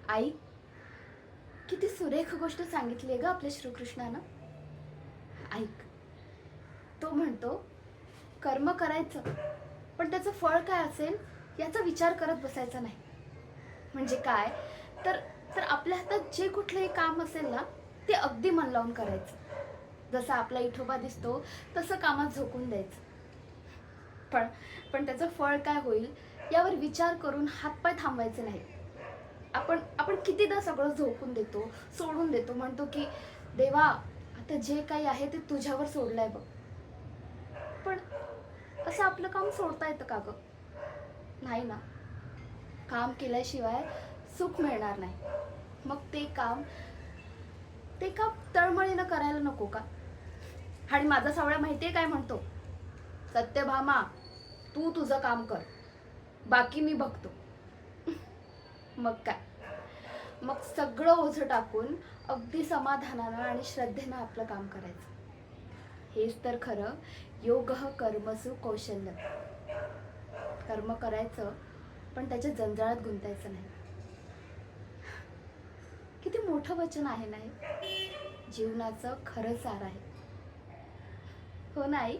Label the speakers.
Speaker 1: आई, किती सुरेख गोष्ट सांगितली आहे ग आपल्या श्रीकृष्णानं. ऐक, तो म्हणतो कर्म करायचं, पण त्याचं फळ काय असेल याचा विचार करत बसायचा नाही. म्हणजे काय, तर तर आपल्या हातात जे कुठलंही काम असेल ना, ते अगदी मन लावून करायचं. जसा आपला इठोबा दिसतो तसं कामात झोकून द्यायचं. पण पण त्याचं फळ काय होईल यावर विचार करून हातपाय थांबवायचे नाही. आपण आपण कितीदा सगळं झोकून देतो, सोडून देतो, म्हणतो की देवा, आता जे काही आहे ते तुझ्यावर सोडलंय बघ. पण असं आपलं काम सोडता येतं का ग? नाही ना. काम केल्याशिवाय सुख मिळणार नाही. मग ते काम तळमळीनं करायला नको का? आणि माझा सावळा माहितीये काय म्हणतो, सत्यभामा, तू तुझं काम कर, बाकी मी बघतो. मग काय, मग सगळं ओझं टाकून अगदी समाधानानं आणि श्रद्धेनं आपलं काम करायचं. हेच तर खरं योगः कर्मसु कौशल्य. कर्म करायचं, पण त्याच्या जंजाळात गुंतायचं नाही. किती मोठं वचन आहे ना हे. जीवनाचं खरं सार आहे. हो ना आई?